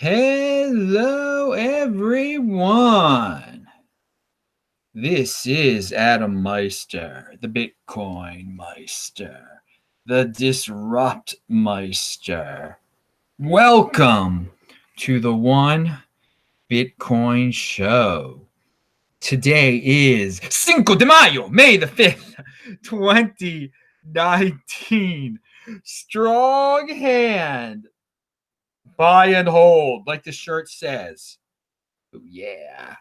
Hello, everyone. This is Adam Meister, the Bitcoin Meister, the Disrupt Meister. Welcome to the One Bitcoin Show. Today is Cinco de Mayo, May the 5th, 2019. Strong hand. Buy and hold, like the shirt says. Oh, yeah.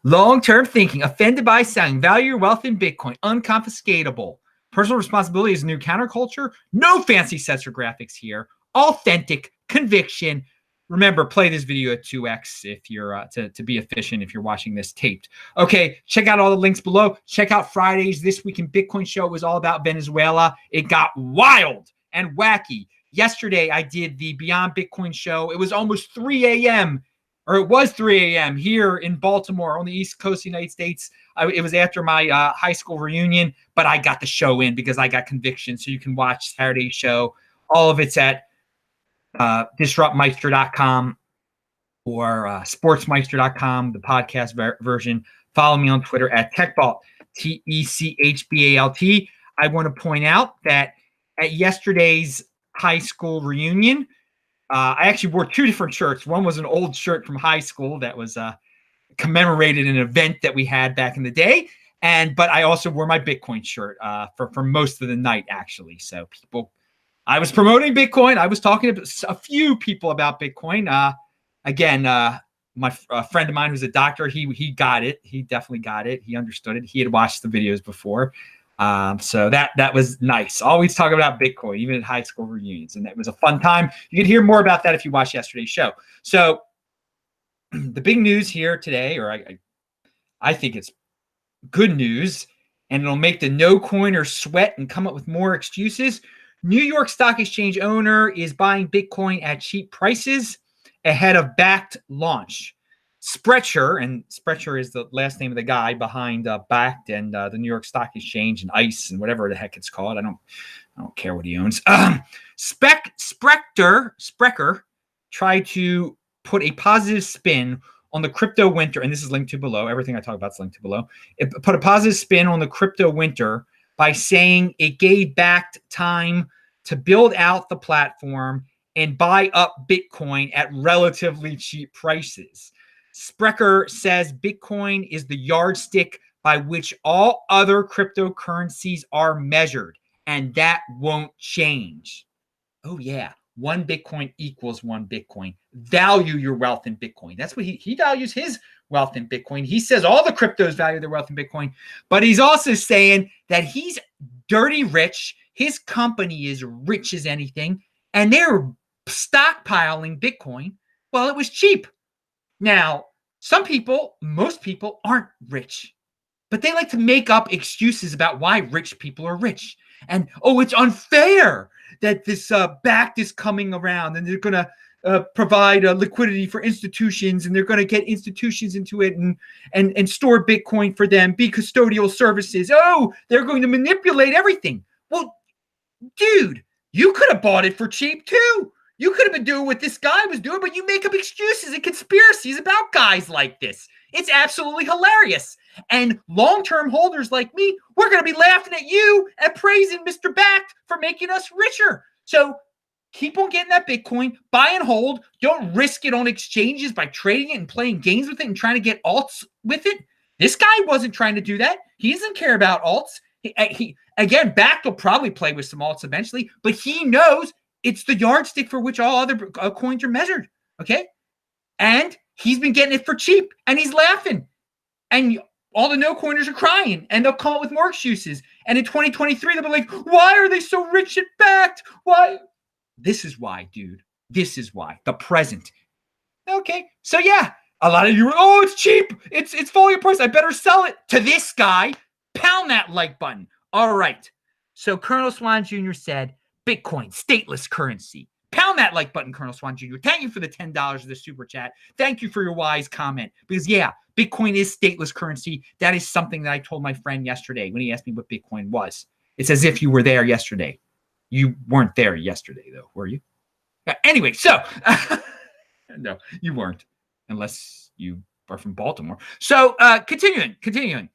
Long-term thinking, offended by selling, value your wealth in Bitcoin, unconfiscatable. Personal responsibility is a new counterculture. No fancy sets or graphics here. Authentic conviction. Remember, play this video at 2x if you're to be efficient if you're watching this taped. Okay, check out all the links below. Check out Friday's This Week in Bitcoin show. It was all about Venezuela. It got wild and wacky. Yesterday, I did the Beyond Bitcoin show. It was almost 3 a.m. or it was 3 a.m. here in Baltimore on the East Coast of the United States. It was after my high school reunion, but I got the show in because I got conviction. So you can watch Saturday's show. All of it's at disruptmeister.com or sportsmeister.com, the podcast version. Follow me on Twitter at TechBalt, TechBalt. I want to point out that at yesterday's high school reunion, I actually wore two different shirts. One was an old shirt from high school that was commemorated an event that we had back in the day. But I also wore my Bitcoin shirt for most of the night, actually. So I was promoting Bitcoin. I was talking to a few people about Bitcoin. My friend of mine who's a doctor, he got it. He definitely got it. He understood it. He had watched the videos before. So that was nice. Always talk about Bitcoin, even at high school reunions. And that was a fun time. You can hear more about that if you watch yesterday's show. So the big news here today, or I think it's good news, and it'll make the no-coiners sweat and come up with more excuses. New York Stock Exchange owner is buying Bitcoin at cheap prices ahead of Bakkt launch. Sprecher, and Sprecher is the last name of the guy behind Bakkt and the New York Stock Exchange and ICE and whatever the heck it's called. I don't care what he owns. Sprecher tried to put a positive spin on the crypto winter, and this is linked to below. Everything I talk about is linked to below. It put a positive spin on the crypto winter by saying it gave Bakkt time to build out the platform and buy up Bitcoin at relatively cheap prices. Sprecher says Bitcoin is the yardstick by which all other cryptocurrencies are measured, and that won't change. Oh, yeah. One Bitcoin equals one Bitcoin. Value your wealth in Bitcoin. That's what he values his wealth in Bitcoin. He says all the cryptos value their wealth in Bitcoin, but he's also saying that he's dirty rich. His company is rich as anything, and they're stockpiling Bitcoin. Well, it was cheap. Now, most people aren't rich, but they like to make up excuses about why rich people are rich. And, it's unfair that this Bakkt is coming around and they're going to provide liquidity for institutions, and they're going to get institutions into it and store Bitcoin for them, be custodial services. They're going to manipulate everything. Well, dude, you could have bought it for cheap too. You could have been doing what this guy was doing, but you make up excuses and conspiracies about guys like this. It's absolutely hilarious. And long-term holders like me, we're going to be laughing at you and praising Mr. Bakkt for making us richer. So keep on getting that Bitcoin, buy and hold. Don't risk it on exchanges by trading it and playing games with it and trying to get alts with it. This guy wasn't trying to do that. He doesn't care about alts. Again, Bakkt will probably play with some alts eventually, but he knows it's the yardstick for which all other coins are measured, okay? And he's been getting it for cheap, and he's laughing. And all the no-coiners are crying, and they'll come up with more excuses. And in 2023, they'll be like, why are they so rich at Bakkt? Why? This is why, dude. This is why. The present. Okay, so yeah, a lot of you are, it's cheap. It's falling apart. I better sell it to this guy. Pound that like button. All right. So Colonel Swan Jr. said, Bitcoin, stateless currency. Pound that like button, Colonel Swan Jr. Thank you for the $10 of the super chat. Thank you for your wise comment. Because, yeah, Bitcoin is stateless currency. That is something that I told my friend yesterday when he asked me what Bitcoin was. It's as if you were there yesterday. You weren't there yesterday, though, were you? Anyway, so No, you weren't, unless you are from Baltimore. So continuing.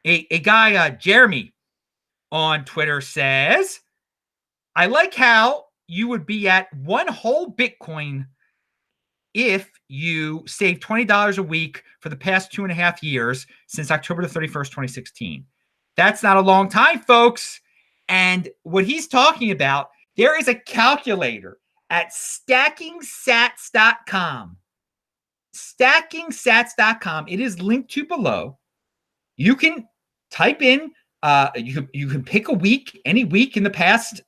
A guy, Jeremy, on Twitter says, I like how you would be at one whole Bitcoin if you save $20 a week for the past 2.5 years since October the 31st, 2016. That's not a long time, folks. And what he's talking about, there is a calculator at stackingsats.com. Stackingsats.com. It is linked to below. You can type in, you can pick a week, any week in the past,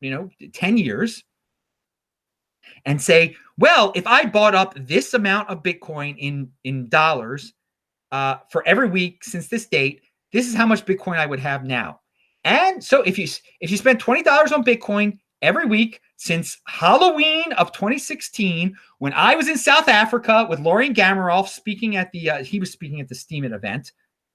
10 years, and say, well, if I bought up this amount of Bitcoin in dollars for every week since this date, this is how much Bitcoin I would have now. And so if you spend $20 on Bitcoin every week since Halloween of 2016, when I was in South Africa with Lorian Gamaroff speaking at he was speaking at the Steemit event,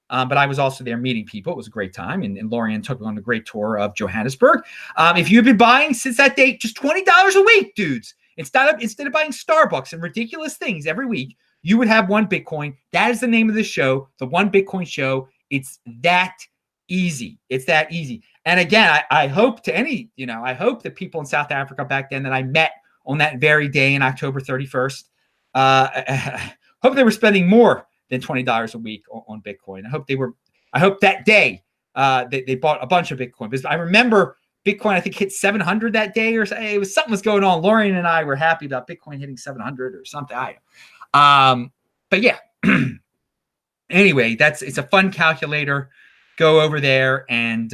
but I was also there meeting people. It was a great time, and Lorian took me on a great tour of Johannesburg. If you've been buying since that date, just $20 a week, dudes. Instead of buying Starbucks and ridiculous things every week, you would have one Bitcoin. That is the name of the show, the One Bitcoin Show. It's that easy. It's that easy. And again, I hope I hope the people in South Africa back then that I met on that very day in October 31st, hope they were spending more than $20 a week on Bitcoin. I hope that day they bought a bunch of Bitcoin, because I remember Bitcoin, I think, hit 700 that day, or something was going on. Lorian and I were happy about Bitcoin hitting 700 or something. But yeah. Anyway, it's a fun calculator. Go over there, and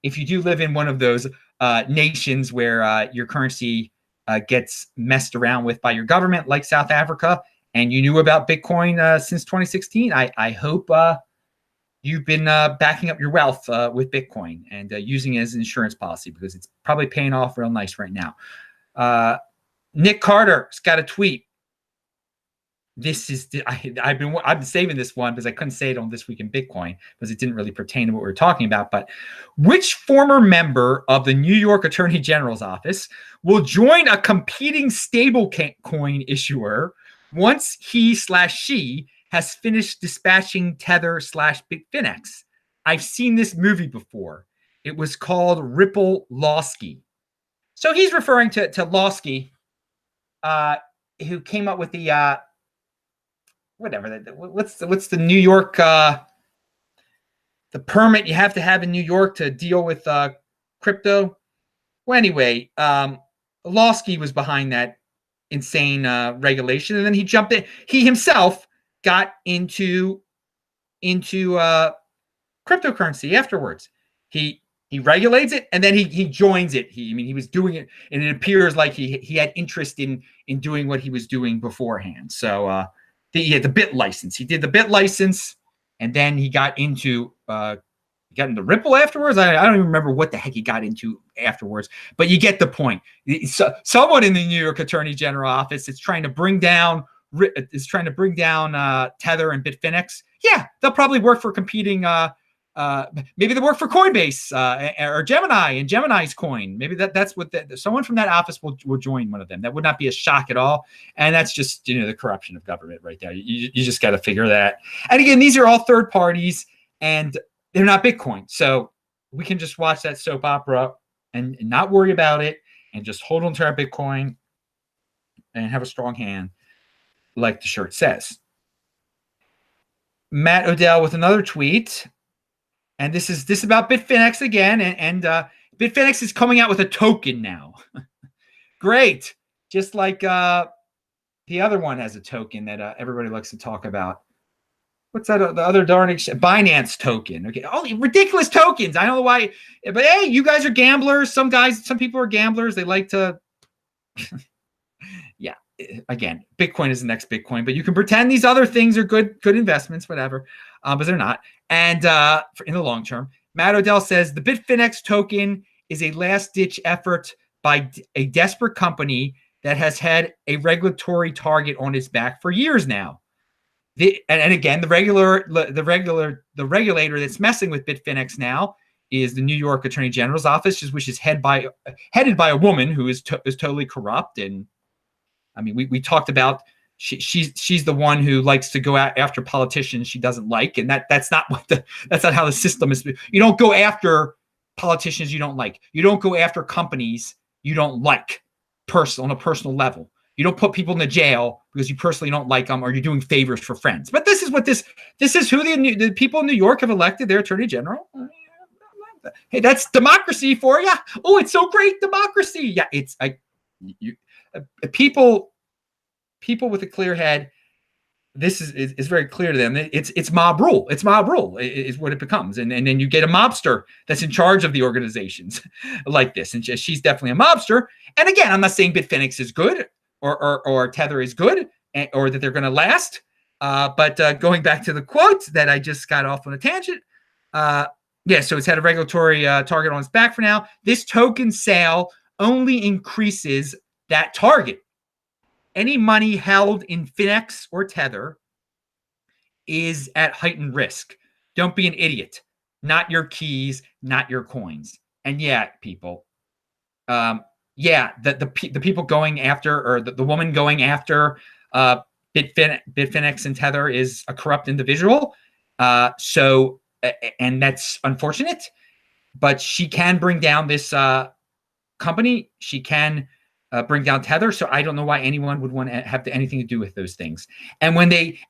if you do live in one of those nations where your currency gets messed around with by your government, like South Africa, and you knew about Bitcoin since 2016, I hope you've been backing up your wealth with Bitcoin and using it as an insurance policy, because it's probably paying off real nice right now. Nick Carter's got a tweet. I've been saving this one because I couldn't say it on This Week in Bitcoin because it didn't really pertain to what we were talking about. But which former member of the New York Attorney General's office will join a competing stablecoin issuer once he/she has finished dispatching Tether/Bitfinex? I've seen this movie before. It was called Ripple Lawsky. So he's referring to Lawsky, who came up with the what's the New York the permit you have to have in New York to deal with crypto. Well, anyway, Lawsky was behind that insane regulation, and then he jumped in. He himself got into cryptocurrency afterwards. He regulates it, and then he joins it. He was doing it, and it appears like he had interest in doing what he was doing beforehand. So the bit license. He did the bit license, and then he got into Ripple afterwards. I don't even remember what the heck he got into afterwards, but you get the point. So someone in the New York Attorney General office is trying to bring down Tether and Bitfinex. Yeah, they'll probably work for competing. Maybe they work for Coinbase or Gemini and Gemini's coin. Maybe that's what someone from that office will join one of them. That would not be a shock at all. And that's just the corruption of government right there. You just got to figure that. And again, these are all third parties, and they're not Bitcoin. So we can just watch that soap opera and not worry about it, and just hold on to our Bitcoin and have a strong hand, like the shirt says. Matt Odell with another tweet. And this is about Bitfinex again, and Bitfinex is coming out with a token now. Great, just like the other one has a token that everybody likes to talk about. What's that? The other darn Binance token. Okay, all ridiculous tokens. I don't know why, but hey, you guys are gamblers. Some people are gamblers. They like to. Yeah. Again, Bitcoin is the next Bitcoin, but you can pretend these other things are good investments, whatever, but they're not. And in the long term, Matt Odell says the Bitfinex token is a last-ditch effort by a desperate company that has had a regulatory target on its back for years now. And again, the regulator that's messing with Bitfinex now is the New York Attorney General's office, which is headed by a woman who is totally corrupt. And I mean, we talked about she's the one who likes to go after politicians she doesn't like, and that's not how the system is. You don't go after politicians you don't like. You don't go after companies you don't like on a personal level. You don't put people in the jail because you personally don't like them, or you're doing favors for friends. But this is who the people in New York have elected their attorney general. Hey, that's democracy for you. Oh, it's so great, democracy. Yeah, it's people with a clear head. This is very clear to them. It's mob rule. It's mob rule is what it becomes, and then you get a mobster that's in charge of the organizations like this. And she's definitely a mobster. And again, I'm not saying Bitfinex is good or Tether is good, or that they're going to last. But going back to the quote that I just got off on a tangent. Yeah, so it's had a regulatory target on its back for now. This token sale only increases that target. Any money held in Finex or Tether is at heightened risk. Don't be an idiot. Not your keys, not your coins. And yeah, people, the people going after, or the woman going after Bitfinex and Tether is a corrupt individual. And that's unfortunate, but she can bring down this company. She can bring down Tether. So I don't know why anyone would want to have anything to do with those things. And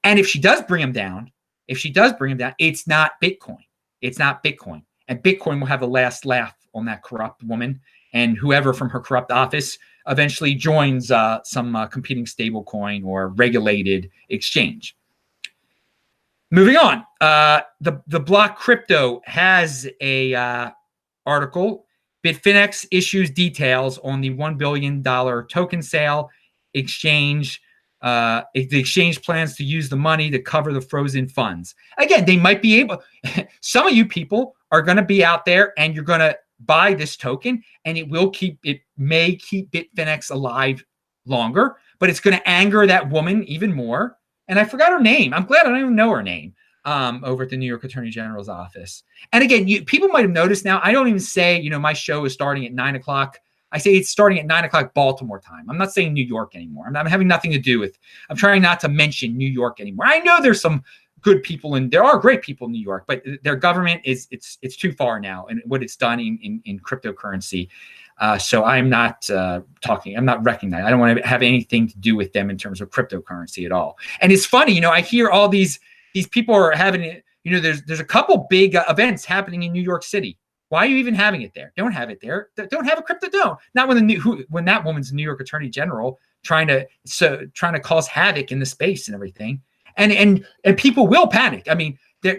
if she does bring them down, it's not Bitcoin. It's not Bitcoin. And Bitcoin will have the last laugh on that corrupt woman, and whoever from her corrupt office eventually joins some competing stable coin or regulated exchange. Moving on, the Block Crypto has a article. Bitfinex issues details on the $1 billion token sale. Exchange, the exchange plans to use the money to cover the frozen funds. Again, they might be able. Some of you people are going to be out there, and you're going to buy this token, and it may keep Bitfinex alive longer, but it's going to anger that woman even more. And I forgot her name. I'm glad I don't even know her name. Over at the New York Attorney General's office. And again, people might have noticed now, I don't even say, my show is starting at 9 o'clock. I say it's starting at 9 o'clock Baltimore time. I'm not saying New York anymore. I'm having nothing to do with, I'm trying not to mention New York anymore. I know there's some good people, and there are great people in New York, but their government it's too far now, and what it's done in cryptocurrency. So I'm not I'm not recognizing. I don't want to have anything to do with them in terms of cryptocurrency at all. And it's funny, I hear all these people are having, there's a couple big events happening in New York City. Why are you even having it there? Don't have it there. Don't have a crypto. Don't. Not when that woman's New York Attorney General trying to cause havoc in the space and everything. And people will panic. I mean,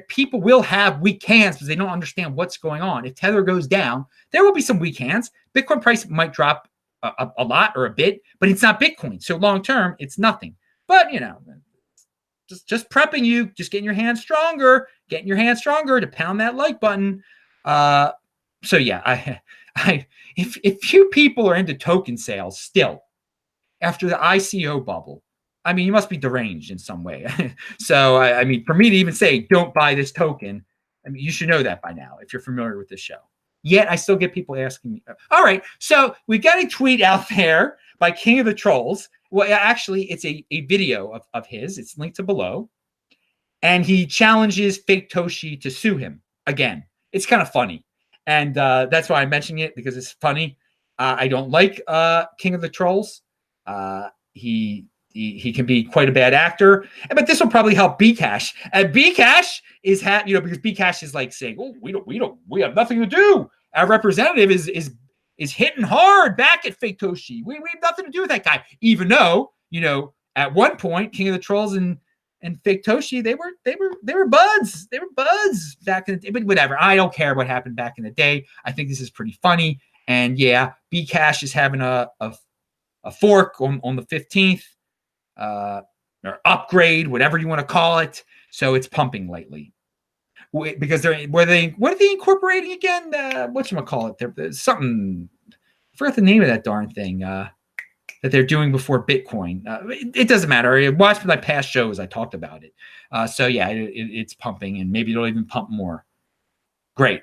people will have weak hands because they don't understand what's going on. If Tether goes down, there will be some weak hands. Bitcoin price might drop a lot or a bit, but it's not Bitcoin. So long term, it's nothing. But just prepping you, just getting your hands stronger to pound that like button. So yeah, if you people are into token sales still after the ICO bubble, I mean, you must be deranged in some way. So I mean, for me to even say don't buy this token, I mean, you should know that by now if you're familiar with this show. Yet I still get people asking me. All right, so we got a tweet out there by King of the Trolls. Well, actually, it's a video of his. It's linked to below. And he challenges Fake Toshi to sue him again. It's kind of funny. And that's why I'm mentioning it, because it's funny. I don't like King of the Trolls. He can be quite a bad actor. But this will probably help Bcash. And Bcash is because Bcash is like saying, "Oh, we have nothing to do. Our representative is hitting hard back at Fake Toshi. We have nothing to do with that guy." Even though, at one point, King of the Trolls and Fake Toshi, they were buds. They were buds back in the day. But whatever. I don't care what happened back in the day. I think this is pretty funny. And yeah, Bcash is having a fork on the 15th, or upgrade, whatever you want to call it. So it's pumping lately. Because what are they incorporating again? Whatchamacallit? There's something, I forgot the name of that darn thing that they're doing before Bitcoin. It doesn't matter. Watch my past shows. I talked about it. So yeah, it's pumping, and maybe it'll even pump more. Great.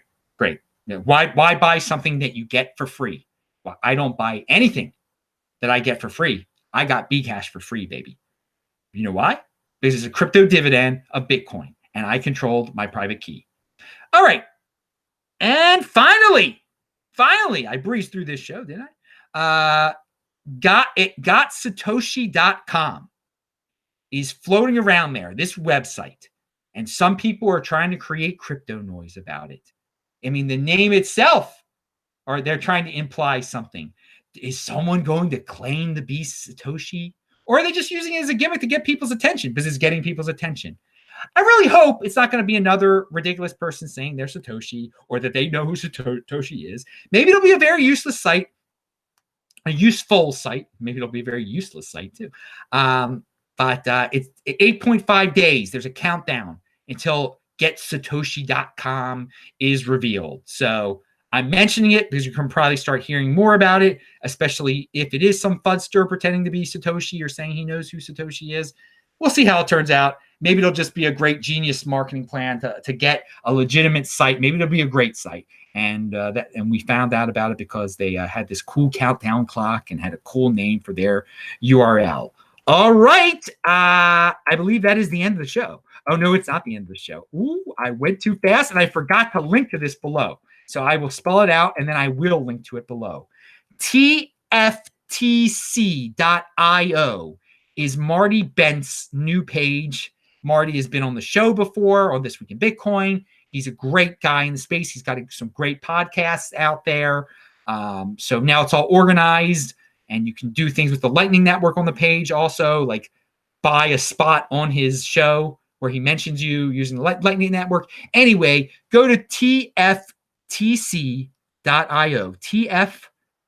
Why buy something that you get for free? Well, I don't buy anything that I get for free. I got Bcash for free, baby. You know why? Because it's a crypto dividend of Bitcoin, and I controlled my private key. All right. And finally, I breezed through this show, didn't I? Got Satoshi.com is floating around there, this website. And some people are trying to create crypto noise about it. I mean, the name itself, or they're trying to imply something. Is someone going to claim to be Satoshi? Or are they just using it as a gimmick to get people's attention because it's getting people's attention? I really hope it's not going to be another ridiculous person saying they're Satoshi or that they know who Satoshi is. Maybe it'll be a very useless site, a useful site. Maybe it'll be a very useless site too. But it's 8.5 days. There's a countdown until getsatoshi.com is revealed. So I'm mentioning it because you can probably start hearing more about it, especially if it is some fudster pretending to be Satoshi or saying he knows who Satoshi is. We'll see how it turns out. Maybe it'll just be a great genius marketing plan to get a legitimate site. Maybe it'll be a great site. And we found out about it because they had this cool countdown clock and had a cool name for their URL. All right. I believe that is the end of the show. Oh, no, it's not the end of the show. Ooh, I went too fast and I forgot to link to this below. So I will spell it out and then I will link to it below. TFTC.io is Marty Bent's new page. Marty has been on the show before on This Week in Bitcoin. He's a great guy in the space. He's got some great podcasts out there. So now it's all organized and you can do things with the Lightning Network on the page also, like buy a spot on his show where he mentions you using the Lightning Network. Anyway, go to TFTC.io. TF,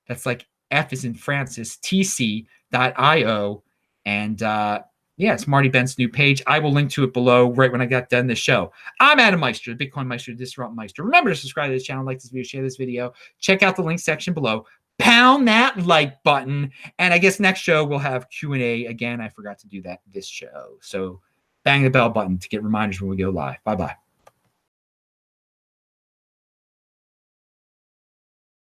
that's like F is in Francis, TC.io. And yeah, it's Marty Bent's new page. I will link to it below right when I got done the show. I'm Adam Meister, the Bitcoin Meister, Disrupt Meister. Remember to subscribe to this channel, like this video, share this video. Check out the link section below. Pound that like button. And I guess next show we'll have Q&A. Again, I forgot to do that this show. So bang the bell button to get reminders when we go live. Bye-bye.